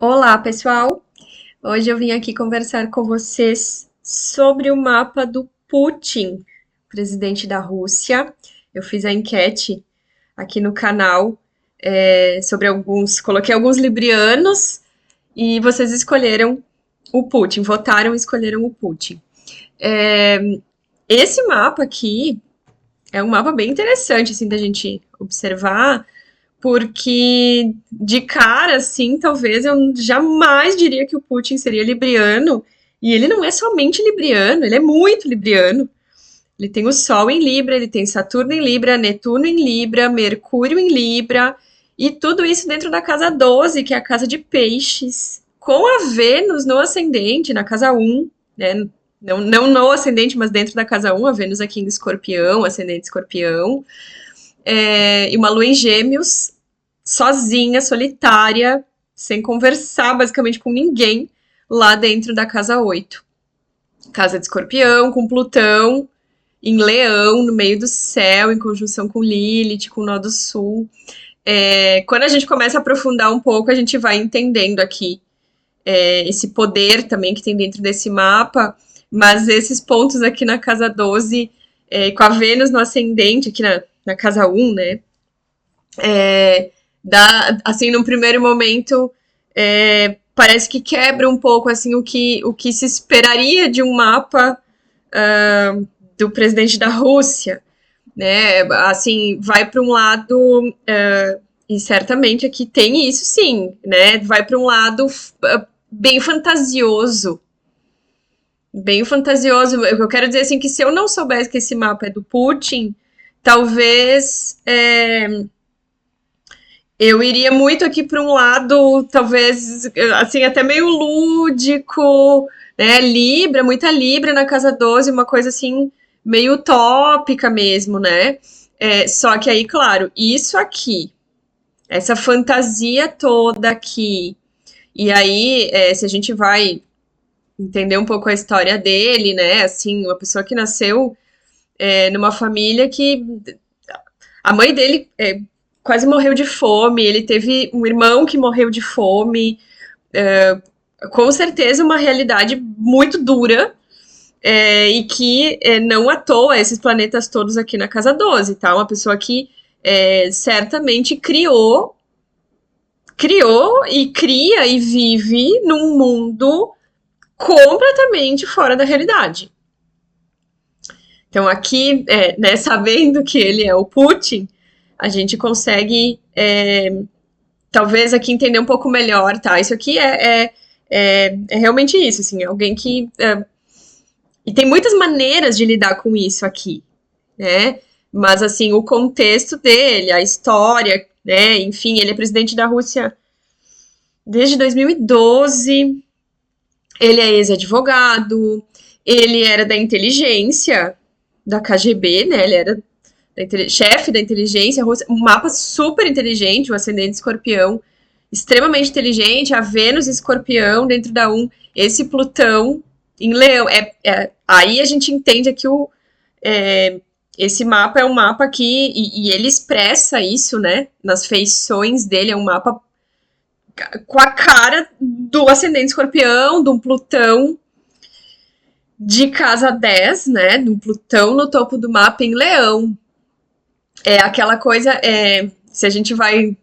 Olá, pessoal! Hoje eu vim aqui conversar com vocês sobre o mapa do Putin, presidente da Rússia. Eu fiz a enquete aqui no canal sobre coloquei alguns librianos e vocês escolheram o Putin, votaram e escolheram o Putin. Esse mapa aqui é um mapa bem interessante, assim, da gente observar, porque de cara, assim, talvez eu jamais diria que o Putin seria libriano. E ele não é somente libriano, ele é muito libriano. Ele tem o Sol em Libra, ele tem Saturno em Libra, Netuno em Libra, Mercúrio em Libra, e tudo isso dentro da casa 12, que é a casa de Peixes, com a Vênus no ascendente, na casa 1, né? Não no ascendente, mas dentro da casa 1, a Vênus aqui em Escorpião, ascendente Escorpião, e uma lua em Gêmeos, sozinha, solitária, sem conversar basicamente com ninguém, lá dentro da casa 8. Casa de Escorpião, com Plutão em Leão, no meio do céu, em conjunção com Lilith, com o Nó do Sul. Quando a gente começa a aprofundar um pouco, a gente vai entendendo aqui esse poder também que tem dentro desse mapa, mas esses pontos aqui na casa 12, com a Vênus no ascendente, aqui na casa 1, né? Assim, num primeiro momento, parece que quebra um pouco assim o que se esperaria de um mapa do presidente da Rússia, né? Assim, vai para um lado e certamente aqui tem isso, sim, né? Vai para um lado bem fantasioso. Bem fantasioso. Eu quero dizer assim que se eu não soubesse que esse mapa é do Putin, talvez eu iria muito aqui para um lado, talvez, assim, até meio lúdico, né? Libra, muita Libra na casa 12, uma coisa assim, meio utópica mesmo, né? Só que aí, claro, isso aqui, essa fantasia toda aqui, e aí, se a gente vai entender um pouco a história dele, né? Assim, uma pessoa que nasceu numa família que a mãe dele quase morreu de fome, ele teve um irmão que morreu de fome, com certeza uma realidade muito dura, e que não à toa esses planetas todos aqui na casa 12, tá? Uma pessoa que certamente criou e cria e vive num mundo completamente fora da realidade. Então aqui, né, sabendo que ele é o Putin, a gente consegue talvez aqui entender um pouco melhor, tá? Isso aqui é realmente isso, assim, alguém que e tem muitas maneiras de lidar com isso aqui, né? Mas assim, o contexto dele, a história, né? Enfim, ele é presidente da Rússia desde 2012. Ele é ex-advogado, ele era da inteligência da KGB, né? Ele era chefe da inteligência russa, um mapa super inteligente, o ascendente escorpião, extremamente inteligente, a Vênus escorpião dentro da esse Plutão em Leão. Aí a gente entende que esse mapa é um mapa que, e ele expressa isso, né, nas feições dele, é um mapa com a cara do ascendente escorpião, de um Plutão de casa 10, né, de um Plutão no topo do mapa em Leão. Aquela coisa, se a gente vai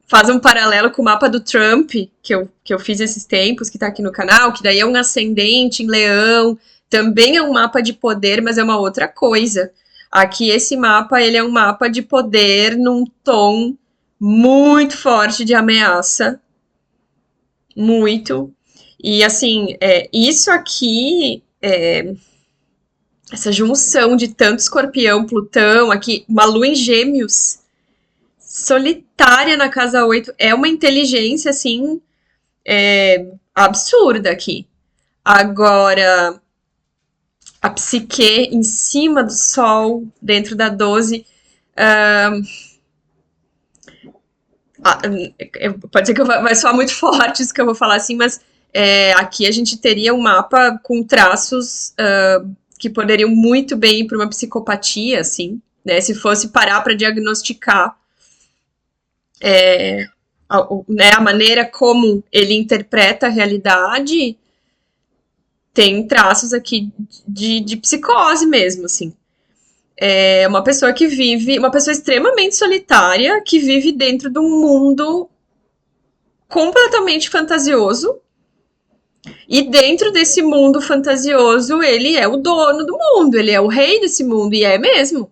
fazer um paralelo com o mapa do Trump, que eu fiz esses tempos, que tá aqui no canal, que daí é um ascendente em Leão, também é um mapa de poder, mas é uma outra coisa. Aqui esse mapa, ele é um mapa de poder num tom muito forte de ameaça, muito. E assim, isso aqui, essa junção de tanto escorpião, Plutão, aqui, uma lua em gêmeos, solitária na casa 8, é uma inteligência, assim, absurda aqui. Agora, a psique em cima do Sol, dentro da 12, pode ser que vai soar muito forte isso que eu vou falar assim, mas aqui a gente teria um mapa com traços que poderiam muito bem ir para uma psicopatia, assim, né? Se fosse parar para diagnosticar né, a maneira como ele interpreta a realidade tem traços aqui de psicose mesmo, assim. É uma pessoa que vive, uma pessoa extremamente solitária, que vive dentro de um mundo completamente fantasioso, e dentro desse mundo fantasioso, ele é o dono do mundo, ele é o rei desse mundo, e é mesmo.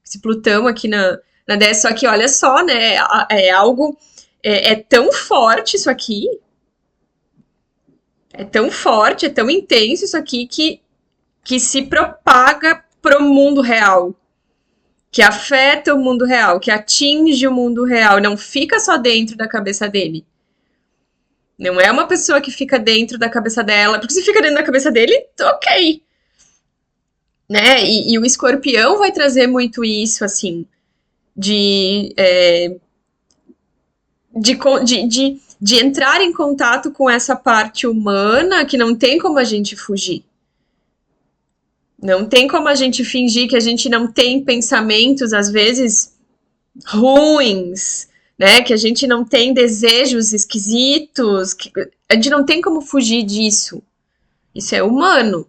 Esse Plutão aqui na 10, só que olha só, né? É algo. É tão forte isso aqui, é tão forte, é tão intenso isso aqui que se propaga pro mundo real, que afeta o mundo real, que atinge o mundo real, não fica só dentro da cabeça dele. Não é uma pessoa que fica dentro da cabeça dela, porque se fica dentro da cabeça dele, ok. Né? E o escorpião vai trazer muito isso, assim, de, é, de entrar em contato com essa parte humana que não tem como a gente fugir. Não tem como a gente fingir que a gente não tem pensamentos, às vezes, ruins, né? Que a gente não tem desejos esquisitos. A gente não tem como fugir disso. Isso é humano.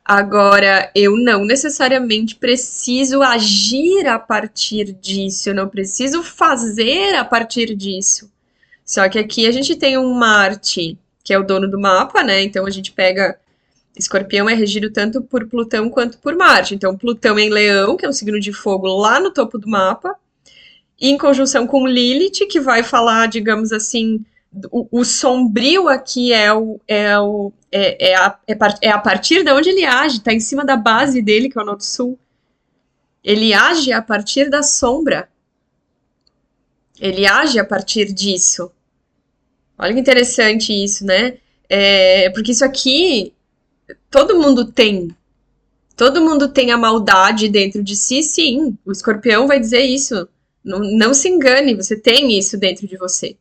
Agora, eu não necessariamente preciso agir a partir disso, eu não preciso fazer a partir disso. Só que aqui a gente tem um Marte, que é o dono do mapa, né? Então a gente pega. Escorpião é regido tanto por Plutão quanto por Marte. Então, Plutão em Leão, que é um signo de fogo lá no topo do mapa, em conjunção com Lilith, que vai falar, digamos assim, o sombrio aqui é a partir de onde ele age, tá em cima da base dele, que é o Norte Sul. Ele age a partir da sombra. Ele age a partir disso. Olha que interessante isso, né? Porque isso aqui, todo mundo tem. Todo mundo tem a maldade dentro de si, sim. O escorpião vai dizer isso. Não, não se engane, você tem isso dentro de você.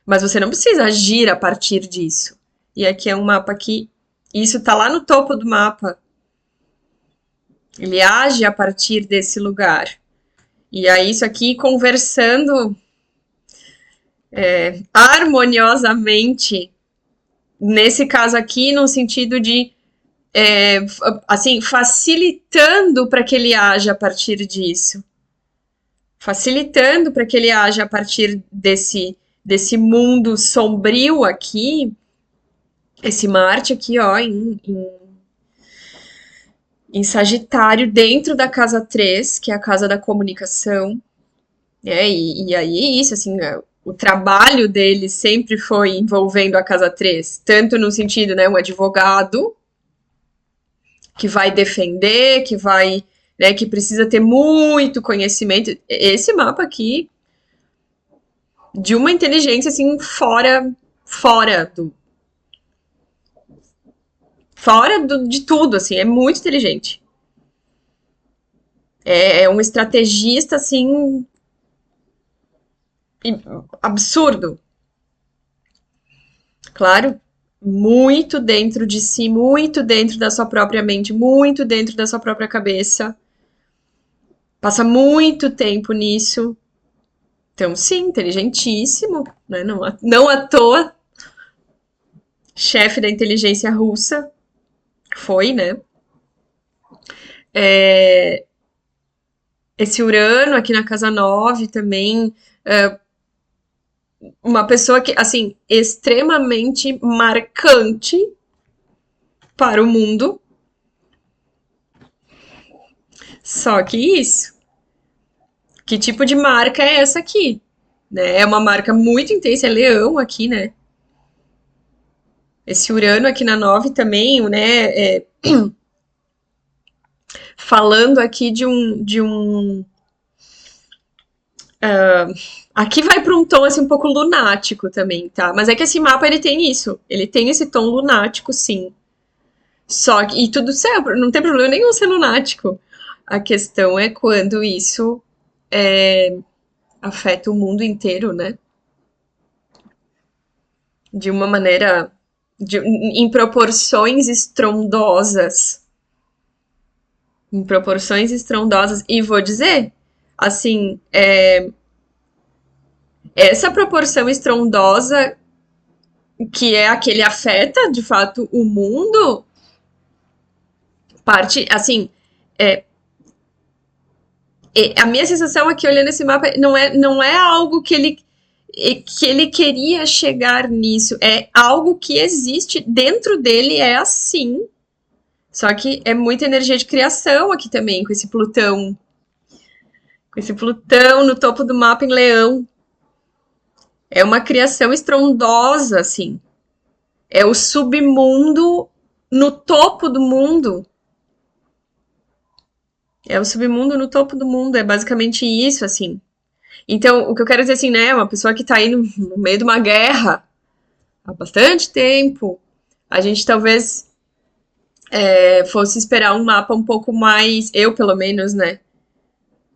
Mas você não precisa agir a partir disso. E aqui é um mapa que isso tá lá no topo do mapa. Ele age a partir desse lugar. E aí, isso aqui conversando harmoniosamente, nesse caso aqui, no sentido de assim, facilitando para que ele haja a partir disso. Facilitando para que ele haja a partir desse mundo sombrio aqui, esse Marte aqui, ó, em Sagitário, dentro da casa 3, que é a casa da comunicação. E aí é isso, assim, o trabalho dele sempre foi envolvendo a casa 3, tanto no sentido, né, um advogado que vai defender, que vai, né, que precisa ter muito conhecimento. Esse mapa aqui, de uma inteligência, assim, de tudo, assim, é muito inteligente. É um estrategista, assim, absurdo. Claro, muito dentro de si, muito dentro da sua própria mente, muito dentro da sua própria cabeça. Passa muito tempo nisso. Então, sim, inteligentíssimo, né? Não à toa, chefe da inteligência russa, foi, né? Esse Urano aqui na casa 9 também, uma pessoa que, assim, extremamente marcante para o mundo. Só que isso. Que tipo de marca é essa aqui? Né? É uma marca muito intensa, é leão aqui, né? Esse Urano aqui na 9 também, né? Falando aqui aqui vai para um tom assim um pouco lunático também, tá? Mas é que esse mapa ele tem isso, ele tem esse tom lunático, sim. Só que e tudo certo, não tem problema nenhum ser lunático. A questão é quando isso afeta o mundo inteiro, né? De uma maneira em proporções estrondosas. Em proporções estrondosas. E vou dizer, assim, essa proporção estrondosa que é a que ele afeta, de fato, o mundo, parte, assim, é, a minha sensação aqui olhando esse mapa não é algo que ele queria chegar nisso, é algo que existe dentro dele, é assim. Só que é muita energia de criação aqui também, com esse Plutão. Com esse Plutão no topo do mapa em Leão. É uma criação estrondosa, assim. É o submundo no topo do mundo. É o submundo no topo do mundo. É basicamente isso, assim. Então, o que eu quero dizer assim, né? Uma pessoa que tá aí no meio de uma guerra há bastante tempo. A gente talvez fosse esperar um mapa um pouco mais. Eu, pelo menos, né?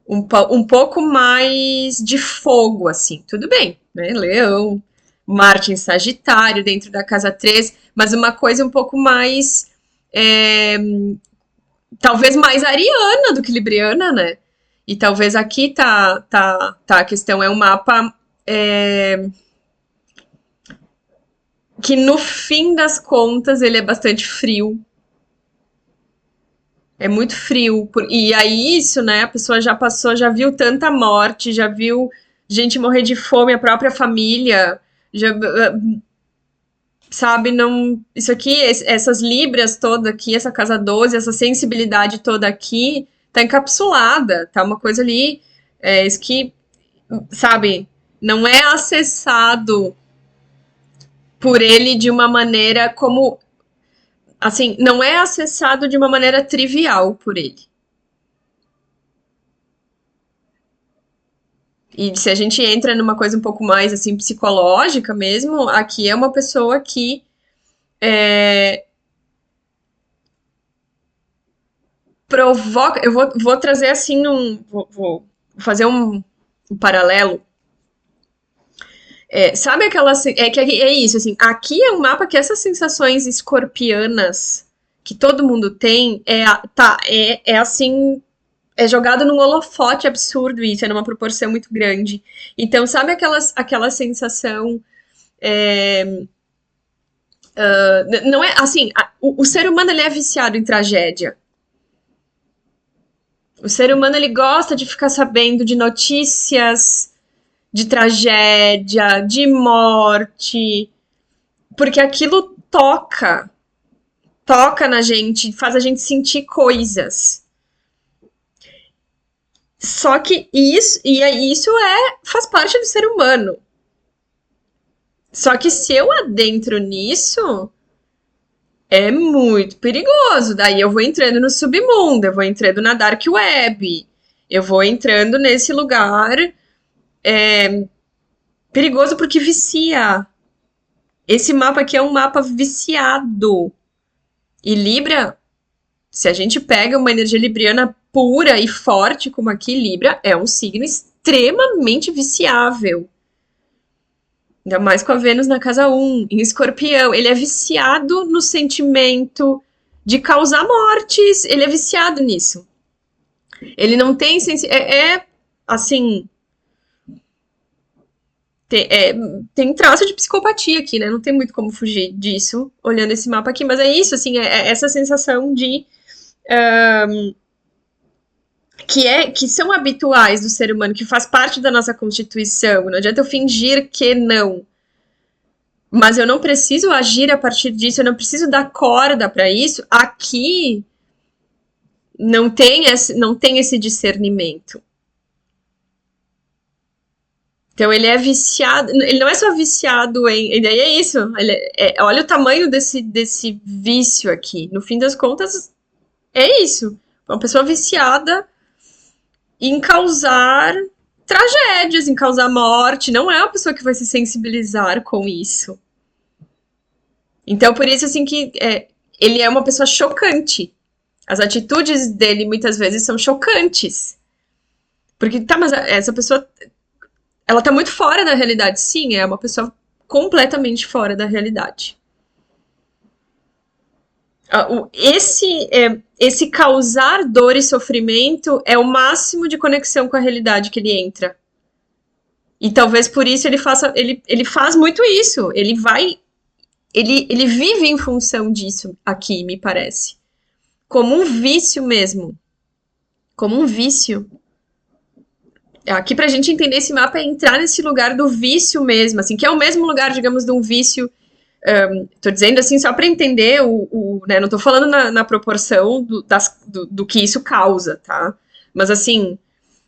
Um pouco mais de fogo, assim. Tudo bem, né? Leão, Marte em Sagitário, dentro da casa 3, mas uma coisa um pouco mais. Talvez mais ariana do que libriana, né? E talvez aqui tá a questão. É um mapa que, no fim das contas, ele é bastante frio. É muito frio. E aí, isso, né? A pessoa já passou, já viu tanta morte, já viu gente morrer de fome, a própria família. Já, sabe, não. Isso aqui, essas libras toda aqui, essa casa 12, essa sensibilidade toda aqui, tá encapsulada, tá uma coisa ali. Isso que, sabe, não é acessado por ele de uma maneira como. Assim, não é acessado de uma maneira trivial por ele. E se a gente entra numa coisa um pouco mais assim psicológica mesmo, aqui é uma pessoa que provoca. Eu vou trazer assim vou fazer um paralelo. Sabe aquela. É isso, assim. Aqui é um mapa que essas sensações escorpianas que todo mundo tem é assim. É jogado num holofote absurdo isso, é numa proporção muito grande. Então, sabe aquela sensação. Não é assim, o ser humano ele é viciado em tragédia. O ser humano ele gosta de ficar sabendo de notícias de tragédia, de morte, porque aquilo toca na gente, faz a gente sentir coisas. Só que isso faz parte do ser humano. Só que se eu adentro nisso, é muito perigoso. Daí eu vou entrando no submundo, eu vou entrando na dark web, eu vou entrando nesse lugar perigoso porque vicia. Esse mapa aqui é um mapa viciado. E Libra, se a gente pega uma energia libriana pura e forte como aqui, Libra é um signo extremamente viciável. Ainda mais com a Vênus na casa 1, em Escorpião. Ele é viciado no sentimento de causar mortes. Ele é viciado nisso. Ele não tem assim. Tem traço de psicopatia aqui, né? Não tem muito como fugir disso, olhando esse mapa aqui. Mas é isso, assim, é essa sensação de. Que são habituais do ser humano, que faz parte da nossa constituição. Não adianta eu fingir que não. Mas eu não preciso agir a partir disso, eu não preciso dar corda para isso. Aqui não tem esse discernimento. Então ele é viciado, ele não é só viciado em. E daí é isso. Olha o tamanho desse vício aqui. No fim das contas, é isso. Uma pessoa viciada em causar tragédias, em causar morte. Não é uma pessoa que vai se sensibilizar com isso. Então, por isso, assim, que ele é uma pessoa chocante. As atitudes dele, muitas vezes, são chocantes. Porque, tá, mas essa pessoa, ela tá muito fora da realidade. Sim, é uma pessoa completamente fora da realidade. Esse causar dor e sofrimento é o máximo de conexão com a realidade que ele entra. E talvez por isso ele faz muito isso. Ele vive em função disso aqui, me parece. Como um vício mesmo. Como um vício. Aqui, pra gente entender esse mapa, é entrar nesse lugar do vício mesmo, assim, que é o mesmo lugar, digamos, de um vício. Tô dizendo assim só para entender né, não tô falando na proporção do que isso causa, tá? Mas assim,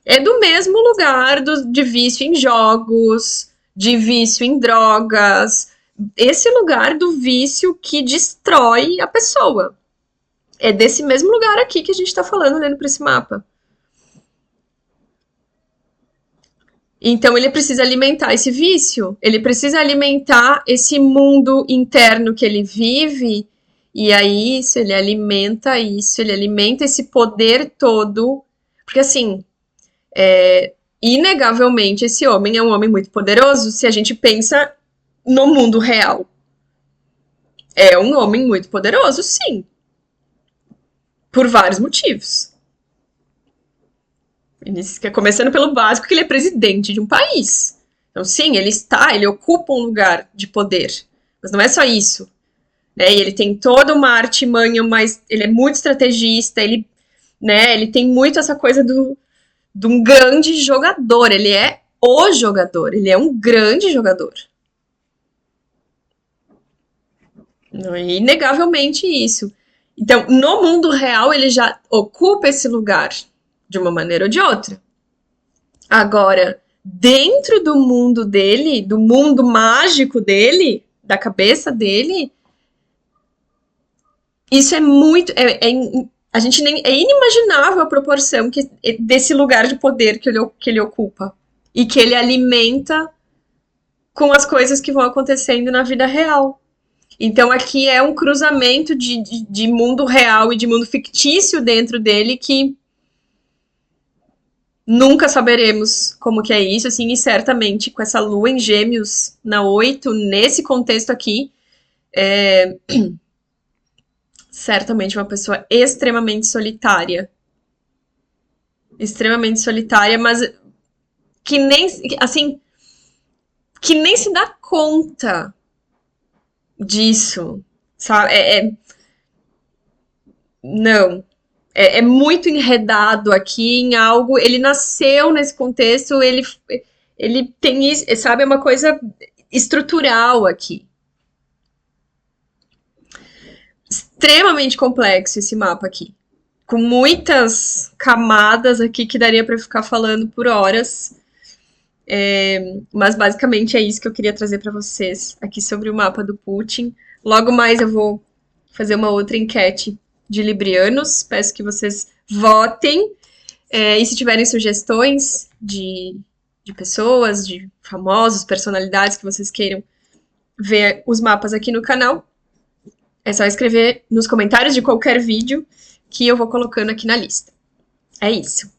é do mesmo lugar de vício em jogos, de vício em drogas, esse lugar do vício que destrói a pessoa. É desse mesmo lugar aqui que a gente tá falando olhando para esse mapa. Então ele precisa alimentar esse vício, ele precisa alimentar esse mundo interno que ele vive, e aí ele alimenta esse poder todo, porque assim, inegavelmente esse homem é um homem muito poderoso se a gente pensa no mundo real. É um homem muito poderoso, sim, por vários motivos. Começando pelo básico, que ele é presidente de um país. Então, sim, ele ocupa um lugar de poder. Mas não é só isso. Né? E ele tem toda uma artimanha, mas ele é muito estrategista, ele tem muito essa coisa de um grande jogador. Ele é o jogador, ele é um grande jogador. Não, é inegavelmente isso. Então, no mundo real, ele já ocupa esse lugar de uma maneira ou de outra. Agora, dentro do mundo dele, do mundo mágico dele, da cabeça dele, isso é muito. A gente nem. É inimaginável a proporção desse lugar de poder que ele ocupa. E que ele alimenta com as coisas que vão acontecendo na vida real. Então aqui é um cruzamento de mundo real e de mundo fictício dentro dele que nunca saberemos como que é isso, assim, e certamente com essa lua em gêmeos na 8, nesse contexto aqui, certamente uma pessoa extremamente solitária. Extremamente solitária, mas que nem, assim, que nem se dá conta disso, sabe? Não. É muito enredado aqui em algo. Ele nasceu nesse contexto, ele tem isso, sabe? É uma coisa estrutural aqui. Extremamente complexo esse mapa aqui. Com muitas camadas aqui que daria para ficar falando por horas. Mas basicamente é isso que eu queria trazer para vocês aqui sobre o mapa do Putin. Logo mais eu vou fazer uma outra enquete de librianos. Peço que vocês votem. E se tiverem sugestões de pessoas, de famosos, personalidades que vocês queiram ver os mapas aqui no canal, é só escrever nos comentários de qualquer vídeo que eu vou colocando aqui na lista. É isso.